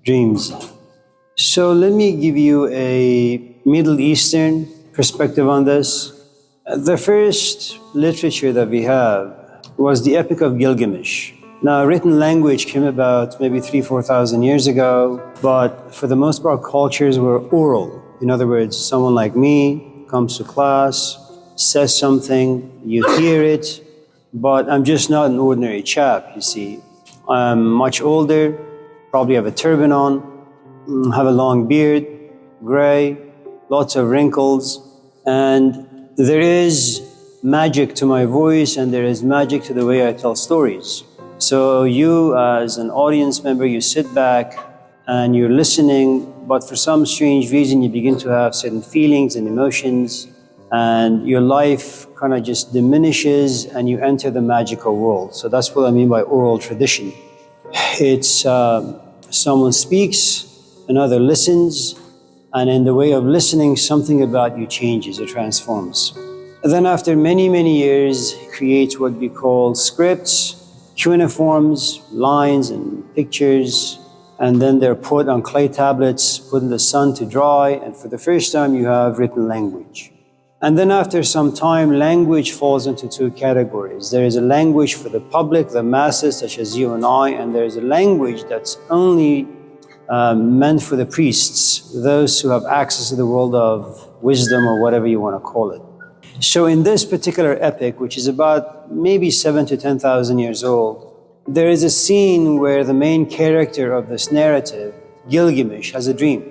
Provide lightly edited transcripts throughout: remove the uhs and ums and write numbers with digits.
Dreams. So let me give you a Middle Eastern perspective on this. The first literature that we have was the Epic of Gilgamesh. Now, written language came about maybe 4,000 years ago, but for the most part, cultures were oral. In other words, someone like me comes to class, says something, you hear it, but I'm just not an ordinary chap, you see. I'm much older, probably have a turban on, have a long beard, gray, lots of wrinkles, and there is magic to my voice and there is magic to the way I tell stories. So you as an audience member, you sit back and you're listening, but for some strange reason you begin to have certain feelings and emotions and your life kind of just diminishes and you enter the magical world. So that's what I mean by oral tradition. It's someone speaks, another listens, and in the way of listening, something about you changes, it transforms. And then after many, many years, he creates what we call scripts, cuneiforms, lines and pictures, and then they're put on clay tablets, put in the sun to dry, and for the first time you have written language. And then after some time, language falls into two categories. There is a language for the public, the masses, such as you and I, and there is a language that's only meant for the priests, those who have access to the world of wisdom or whatever you want to call it. So in this particular epic, which is about maybe 7,000 to 10,000 years old, there is a scene where the main character of this narrative, Gilgamesh, has a dream.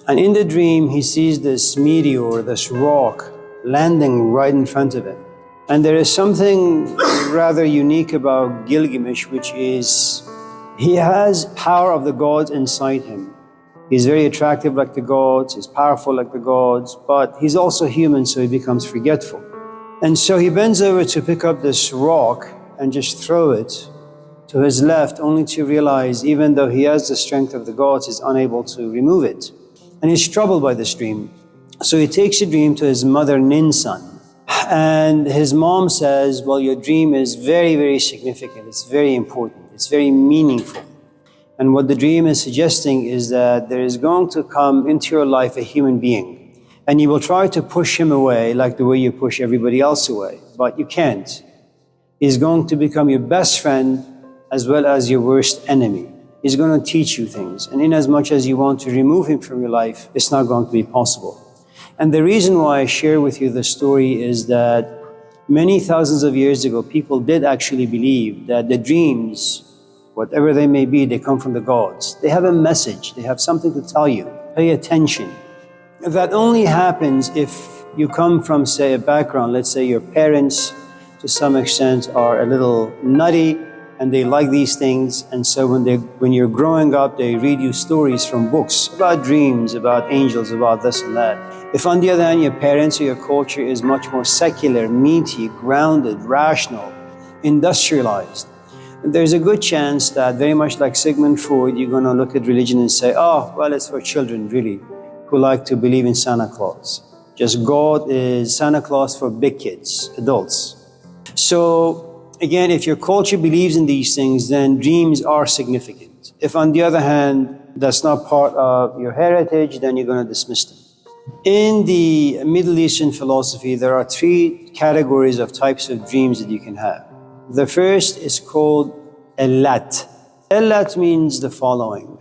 And in the dream, he sees this meteor, this rock, landing right in front of him. And there is something rather unique about Gilgamesh, which is he has power of the gods inside him. He's very attractive like the gods, he's powerful like the gods, but he's also human, so he becomes forgetful. And so he bends over to pick up this rock and just throw it to his left, only to realize even though he has the strength of the gods, he's unable to remove it. And he's troubled by this dream. So he takes the dream to his mother Ninsun. And his mom says, well, your dream is very, very significant. It's very important. It's very meaningful. And what the dream is suggesting is that there is going to come into your life a human being. And you will try to push him away like the way you push everybody else away. But you can't. He's going to become your best friend as well as your worst enemy. He's going to teach you things. And in as much as you want to remove him from your life, it's not going to be possible. And the reason why I share with you the story is that many thousands of years ago, people did actually believe that the dreams, whatever they may be, they come from the gods. They have a message, they have something to tell you. Pay attention. That only happens if you come from, say, a background, let's say your parents, to some extent, are a little nutty, and they like these things, and so when you're growing up, they read you stories from books about dreams, about angels, about this and that. If on the other hand, your parents or your culture is much more secular, meaty, grounded, rational, industrialized, there's a good chance that, very much like Sigmund Freud, you're going to look at religion and say, oh, well, it's for children, really, who like to believe in Santa Claus. Just God is Santa Claus for big kids, adults. So, again, if your culture believes in these things, then dreams are significant. If on the other hand, that's not part of your heritage, then you're going to dismiss them. In the Middle Eastern philosophy, there are three categories of types of dreams that you can have. The first is called Illat. Illat means the following.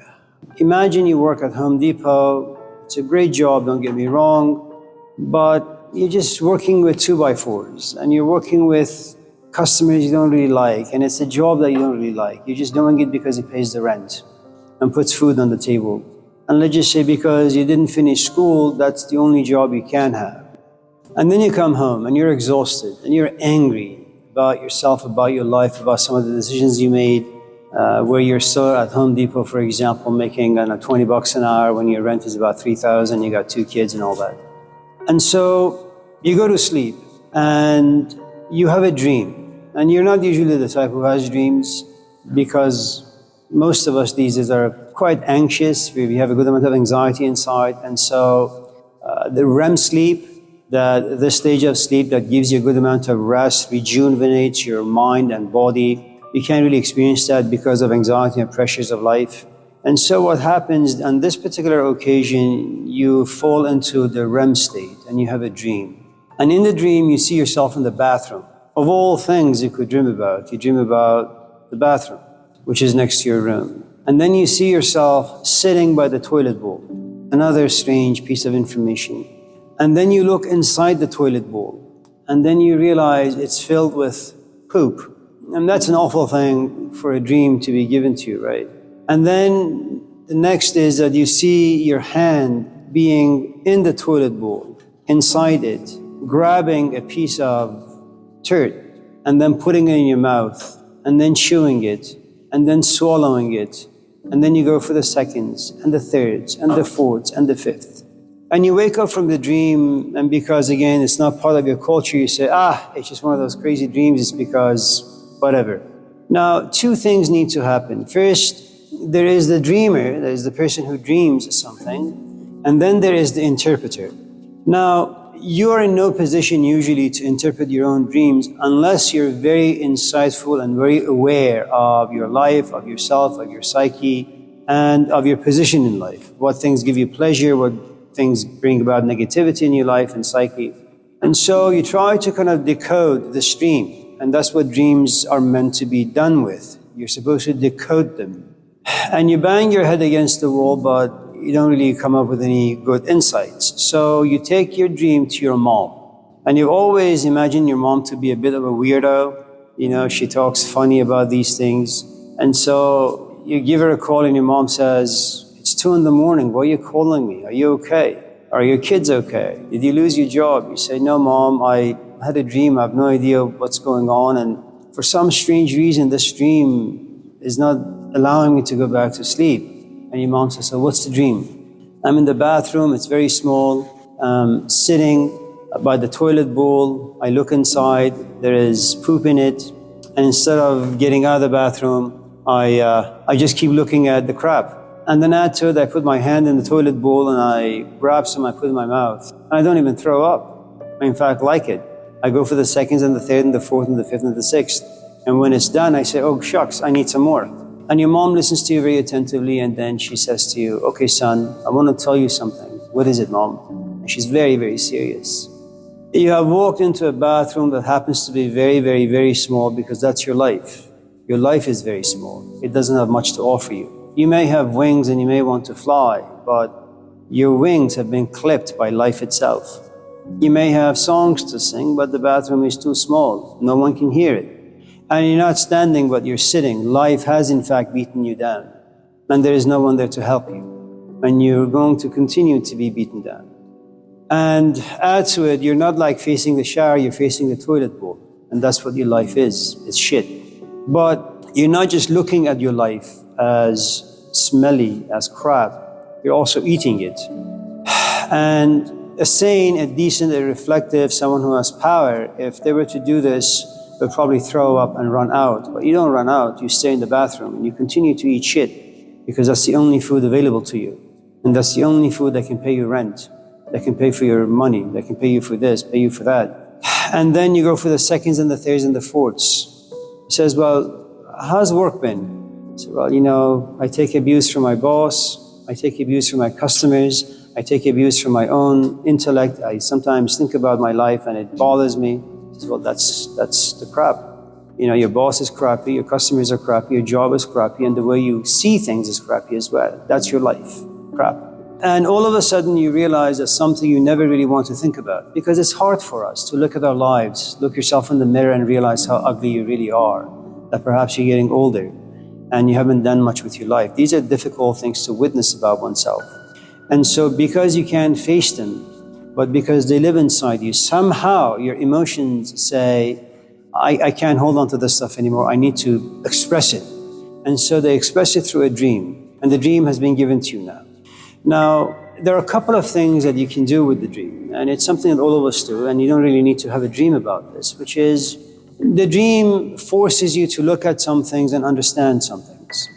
Imagine you work at Home Depot. It's a great job, don't get me wrong, but you're just working with 2x4s and you're working with customers you don't really like, and it's a job that you don't really like. You're just doing it because it pays the rent and puts food on the table. And let's just say because you didn't finish school, that's the only job you can have. And then you come home and you're exhausted and you're angry about yourself, about your life, about some of the decisions you made, where you're still at Home Depot, for example, making $20 an hour when your rent is about $3,000, you got 2 kids and all that. And so you go to sleep and you have a dream. And you're not usually the type who has dreams, because most of us these days are quite anxious. We have a good amount of anxiety inside. And so the REM sleep, this stage of sleep that gives you a good amount of rest, rejuvenates your mind and body, you can't really experience that because of anxiety and pressures of life. And so what happens on this particular occasion, you fall into the REM state and you have a dream. And in the dream, you see yourself in the bathroom. Of all things you could dream about, you dream about the bathroom, which is next to your room. And then you see yourself sitting by the toilet bowl, another strange piece of information. And then you look inside the toilet bowl, and then you realize it's filled with poop. And that's an awful thing for a dream to be given to you, right? And then the next is that you see your hand being in the toilet bowl, inside it, grabbing a piece of turd, and then putting it in your mouth, and then chewing it, and then swallowing it. And then you go for the seconds, and the thirds, and the fourths, and the fifth. And you wake up from the dream, and because again, it's not part of your culture, you say, it's just one of those crazy dreams, it's because whatever. Now, two things need to happen. First, there is the dreamer, there is the person who dreams something, and then there is the interpreter. Now, you are in no position usually to interpret your own dreams unless you're very insightful and very aware of your life, of yourself, of your psyche, and of your position in life. What things give you pleasure, what things bring about negativity in your life and psyche. And so you try to kind of decode the stream, and that's what dreams are meant to be done with. You're supposed to decode them. And you bang your head against the wall, but you don't really come up with any good insights. So you take your dream to your mom. And you always imagine your mom to be a bit of a weirdo. You know, she talks funny about these things. And so you give her a call and your mom says, it's 2 in the morning, why are you calling me? Are you okay? Are your kids okay? Did you lose your job? You say, no mom, I had a dream, I have no idea what's going on. And for some strange reason, this dream is not allowing me to go back to sleep. And your mom says, so what's the dream? I'm in the bathroom, it's very small, sitting by the toilet bowl. I look inside, there is poop in it. And instead of getting out of the bathroom, I just keep looking at the crap. And then add to it, I put my hand in the toilet bowl and I grab some, I put it in my mouth. And I don't even throw up. I in fact like it. I go for the seconds and the third and the fourth and the fifth and the sixth. And when it's done, I say, oh shucks, I need some more. And your mom listens to you very attentively, and then she says to you, okay son, I want to tell you something. What is it, mom? And she's very, very serious. You have walked into a bathroom that happens to be very, very, very small because that's your life. Your life is very small. It doesn't have much to offer you. You may have wings and you may want to fly, but your wings have been clipped by life itself. You may have songs to sing, but the bathroom is too small. No one can hear it. And you're not standing, but you're sitting. Life has in fact beaten you down. And there is no one there to help you. And you're going to continue to be beaten down. And add to it, you're not like facing the shower, you're facing the toilet bowl. And that's what your life is. It's shit. But you're not just looking at your life as smelly, as crap. You're also eating it. And a sane, a decent, a reflective, someone who has power, if they were to do this, they'll probably throw up and run out. But you don't run out, you stay in the bathroom and you continue to eat shit because that's the only food available to you. And that's the only food that can pay your rent, that can pay for your money, that can pay you for this, pay you for that. And then you go for the seconds and the thirds and the fourths. He says, well, how's work been? I say, well, you know, I take abuse from my boss, I take abuse from my customers, I take abuse from my own intellect. I sometimes think about my life and it bothers me. Well, that's the crap. You know, your boss is crappy, your customers are crappy, your job is crappy, and the way you see things is crappy as well. That's your life, crap. And all of a sudden you realize that's something you never really want to think about because it's hard for us to look at our lives, look yourself in the mirror and realize how ugly you really are, that perhaps you're getting older and you haven't done much with your life. These are difficult things to witness about oneself. And so because you can't face them, but because they live inside you, somehow your emotions say, I can't hold on to this stuff anymore, I need to express it. And so they express it through a dream, and the dream has been given to you now. Now, there are a couple of things that you can do with the dream, and it's something that all of us do, and you don't really need to have a dream about this, which is, the dream forces you to look at some things and understand some things.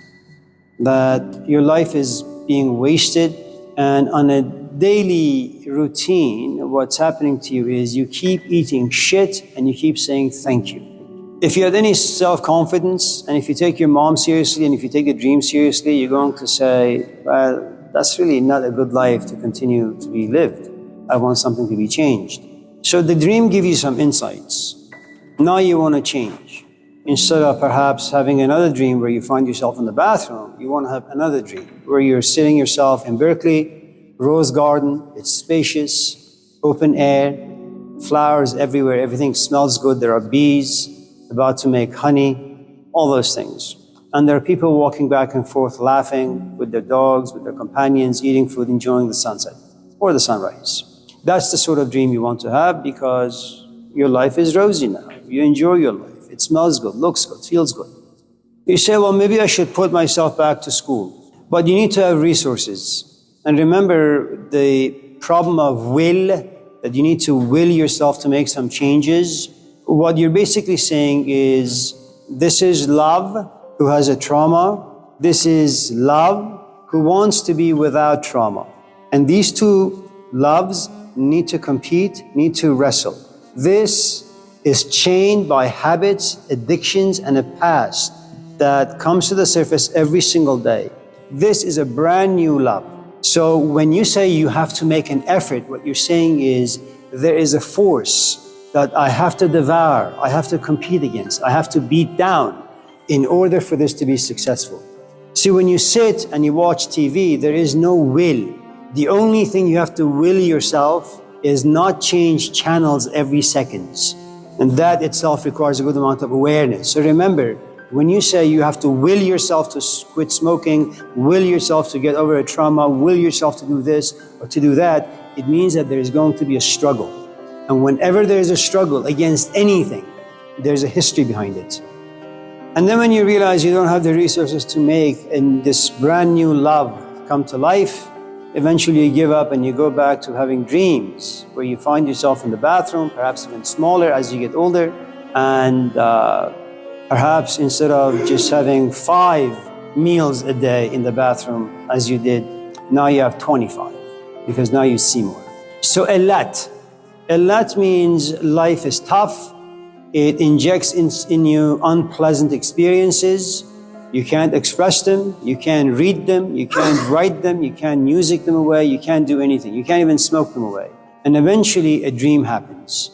That your life is being wasted, and on a daily routine, what's happening to you is you keep eating shit and you keep saying thank you. If you had any self-confidence, and if you take your mom seriously, and if you take a dream seriously, you're going to say, well, that's really not a good life to continue to be lived. I want something to be changed. So the dream gives you some insights. Now you want to change. Instead of perhaps having another dream where you find yourself in the bathroom, you want to have another dream where you're sitting yourself in Berkeley, rose garden, it's spacious, open air, flowers everywhere, everything smells good, there are bees about to make honey, all those things. And there are people walking back and forth, laughing with their dogs, with their companions, eating food, enjoying the sunset or the sunrise. That's the sort of dream you want to have because your life is rosy now. You enjoy your life. It smells good, looks good, feels good. You say, well, maybe I should put myself back to school. But you need to have resources. And remember the problem of will, that you need to will yourself to make some changes. What you're basically saying is, this is love who has a trauma. This is love who wants to be without trauma. And these two loves need to compete, need to wrestle. This is chained by habits, addictions, and a past that comes to the surface every single day. This is a brand new love. So when you say you have to make an effort, what you're saying is there is a force that I have to devour, I have to compete against, I have to beat down in order for this to be successful. See, when you sit and you watch TV, there is no will. The only thing you have to will yourself is not change channels every second. And that itself requires a good amount of awareness. So remember, when you say you have to will yourself to quit smoking, will yourself to get over a trauma, will yourself to do this or to do that, it means that there is going to be a struggle. And whenever there is a struggle against anything, there's a history behind it. And then when you realize you don't have the resources to make and this brand new love come to life, eventually you give up and you go back to having dreams where you find yourself in the bathroom, perhaps even smaller as you get older, and perhaps instead of just having 5 meals a day in the bathroom as you did, now you have 25 because now you see more. So Allat means life is tough. It injects in you unpleasant experiences. You can't express them, you can't read them, you can't write them, you can't music them away, you can't do anything. You can't even smoke them away. And eventually a dream happens.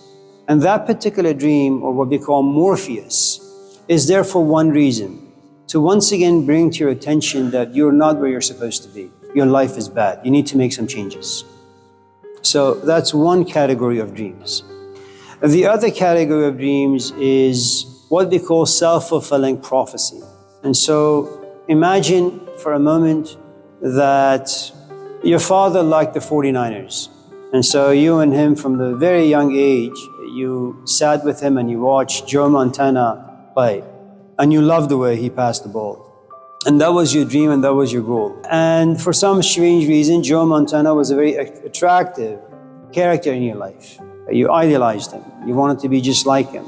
And that particular dream, or what we call Morpheus, is there for one reason, to once again bring to your attention that you're not where you're supposed to be. Your life is bad. You need to make some changes. So that's one category of dreams. The other category of dreams is what we call self-fulfilling prophecy. And so imagine for a moment that your father liked the 49ers. And so you and him from the very young age, you sat with him and you watched Joe Montana play. And you loved the way he passed the ball. And that was your dream and that was your goal. And for some strange reason, Joe Montana was a very attractive character in your life. You idolized him. You wanted to be just like him.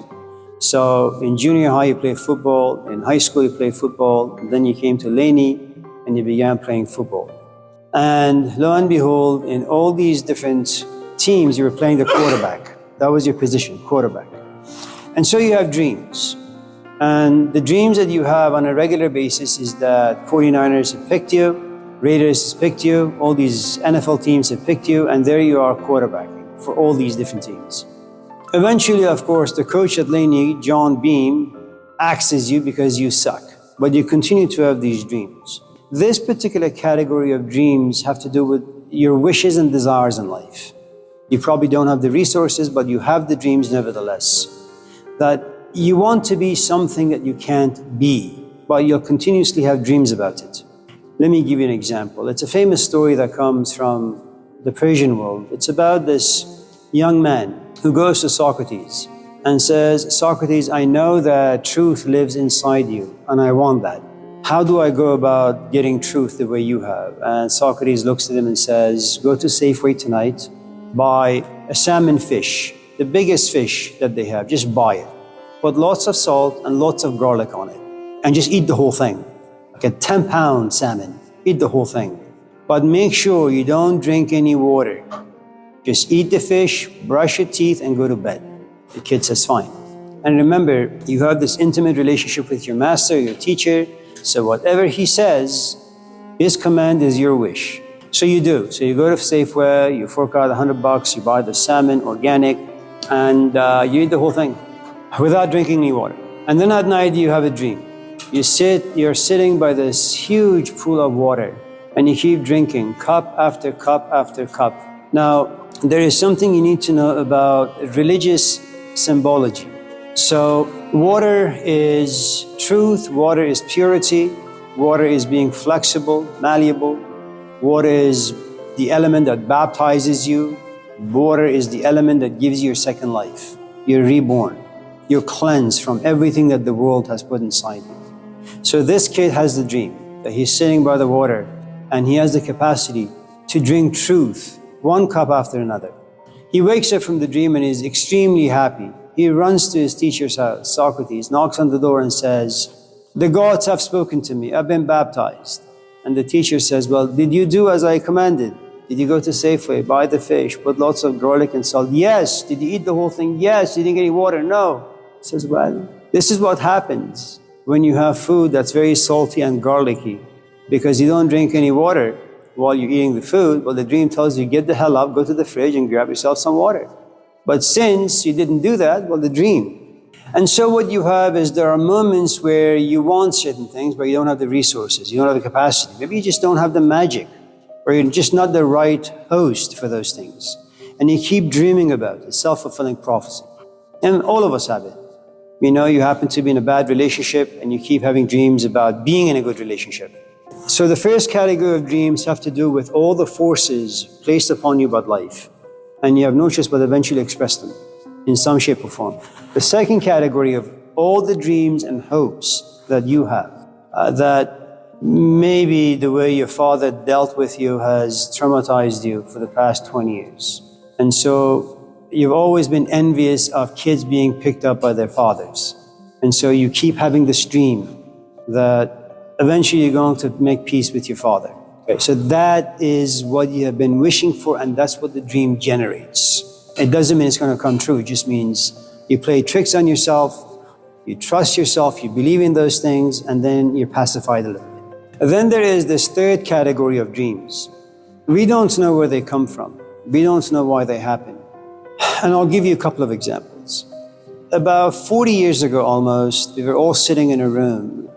So in junior high, you played football. In high school, you played football. And then you came to Laney and you began playing football. And lo and behold, in all these different teams, you were playing the quarterback. That was your position, quarterback. And so you have dreams. And the dreams that you have on a regular basis is that 49ers have picked you, Raiders have picked you, all these NFL teams have picked you, and there you are quarterbacking for all these different teams. Eventually, of course, the coach at Laney, John Beam, axes you because you suck, but you continue to have these dreams. This particular category of dreams have to do with your wishes and desires in life. You probably don't have the resources, but you have the dreams nevertheless. That you want to be something that you can't be, but you'll continuously have dreams about it. Let me give you an example. It's a famous story that comes from the Persian world. It's about this young man who goes to Socrates and says, Socrates, I know that truth lives inside you, and I want that. How do I go about getting truth the way you have? And Socrates looks at him and says, go to Safeway tonight, buy a salmon fish, the biggest fish that they have, just buy it. Put lots of salt and lots of garlic on it, and just eat the whole thing. Like a 10-pound salmon, eat the whole thing. But make sure you don't drink any water. Just eat the fish, brush your teeth, and go to bed. The kid says, fine. And remember, you have this intimate relationship with your master, your teacher, so whatever he says, his command is your wish. So you do. So you go to Safeway, you fork out $100, you buy the salmon, organic, and you eat the whole thing without drinking any water. And then at night you have a dream. You're sitting by this huge pool of water, and you keep drinking cup after cup after cup. Now, there is something you need to know about religious symbology. So water is truth, water is purity, water is being flexible, malleable, water is the element that baptizes you, water is the element that gives you your second life. You're reborn, you're cleansed from everything that the world has put inside you. So this kid has the dream that he's sitting by the water and he has the capacity to drink truth, one cup after another. He wakes up from the dream and is extremely happy. He runs to his teacher's house, Socrates, knocks on the door and says, "The gods have spoken to me, I've been baptized." And the teacher says, "Well, did you do as I commanded? Did you go to Safeway, buy the fish, put lots of garlic and salt?" "Yes." "Did you eat the whole thing?" "Yes." "You didn't get any water?" "No." He says, "Well, this is what happens when you have food that's very salty and garlicky, because you don't drink any water while you're eating the food. Well, the dream tells you, get the hell up, go to the fridge and grab yourself some water. But since you didn't do that, well, the dream. And so what you have is there are moments where you want certain things, but you don't have the resources, you don't have the capacity. Maybe you just don't have the magic, or you're just not the right host for those things. And you keep dreaming about it, self-fulfilling prophecy. And all of us have it. You know, you happen to be in a bad relationship and you keep having dreams about being in a good relationship. So the first category of dreams have to do with all the forces placed upon you by life. And you have no choice but eventually express them in some shape or form. The second category of all the dreams and hopes that you have, that maybe the way your father dealt with you has traumatized you for the past 20 years. And so you've always been envious of kids being picked up by their fathers. And so you keep having this dream that eventually you're going to make peace with your father. Okay, so that is what you have been wishing for, and that's what the dream generates. It doesn't mean it's going to come true. It just means you play tricks on yourself, you trust yourself, you believe in those things, and then you're pacified a little bit. Then there is this third category of dreams. We don't know where they come from. We don't know why they happen. And I'll give you a couple of examples. About 40 years ago almost, we were all sitting in a room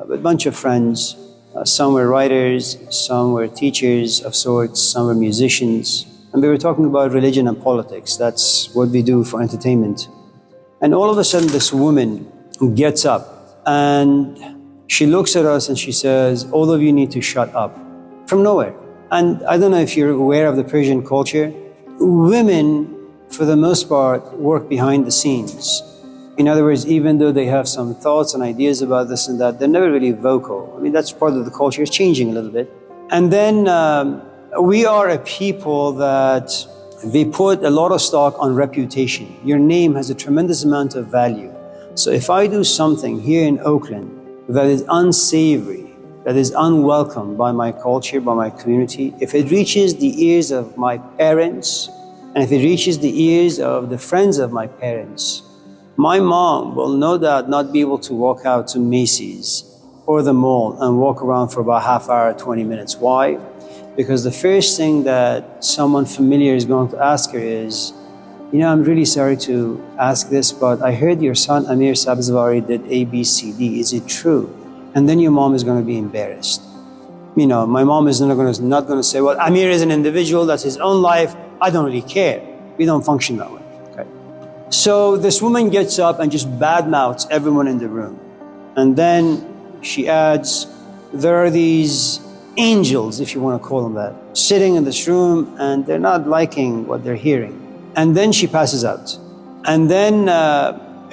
with a bunch of friends. Some were writers, some were teachers of sorts, some were musicians. And we were talking about religion and politics. That's what we do for entertainment. And all of a sudden this woman gets up and she looks at us and she says, "All of you need to shut up." From nowhere. And I don't know if you're aware of the Persian culture. Women, for the most part, work behind the scenes. In other words, even though they have some thoughts and ideas about this and that, they're never really vocal. I mean, that's part of the culture. It's changing a little bit. And then we are a people that we put a lot of stock on reputation. Your name has a tremendous amount of value. So if I do something here in Oakland that is unsavory, that is unwelcome by my culture, by my community, if it reaches the ears of my parents, and if it reaches the ears of the friends of my parents, my mom will no doubt not be able to walk out to Macy's or the mall and walk around for about half hour, 20 minutes. Why? Because the first thing that someone familiar is going to ask her is, "You know, I'm really sorry to ask this, but I heard your son Amir Sabzvari did A, B, C, D. Is it true?" And then your mom is going to be embarrassed. You know, my mom is not going to say, "Well, Amir is an individual, that's his own life. I don't really care." We don't function that way. Okay. So this woman gets up and just badmouths everyone in the room. And then she adds, "There are these angels, if you want to call them that, sitting in this room and they're not liking what they're hearing." And then she passes out. And then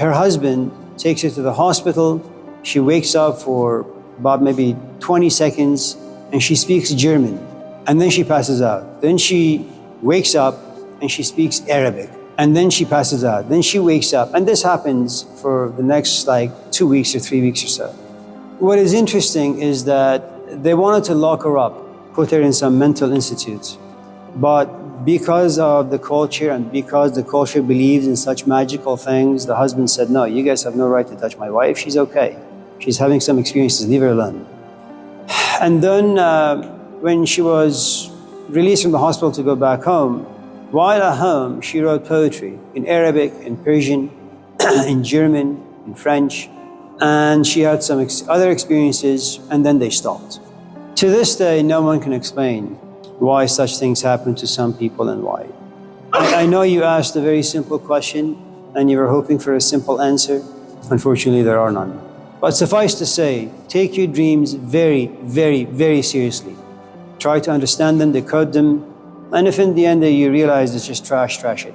her husband takes her to the hospital. She wakes up for about maybe 20 seconds and she speaks German. And then she passes out. Then she wakes up and she speaks Arabic. And then she passes out. Then she wakes up. And this happens for the next 2 weeks or 3 weeks or so. What is interesting is that they wanted to lock her up, put her in some mental institute. But because of the culture and because the culture believes in such magical things, the husband said, no, you guys have no right to touch my wife. She's okay. She's having some experiences. Leave her alone. And then when she was released from the hospital to go back home, while at home, she wrote poetry in Arabic, in Persian, in German, in French, and she had some other experiences, and then they stopped. To this day, no one can explain why such things happen to some people and why. I know you asked a very simple question, and you were hoping for a simple answer. Unfortunately, there are none. But suffice to say, take your dreams very, very, very seriously. Try to understand them, decode them, and if in the end you realize it's just trash, trash it.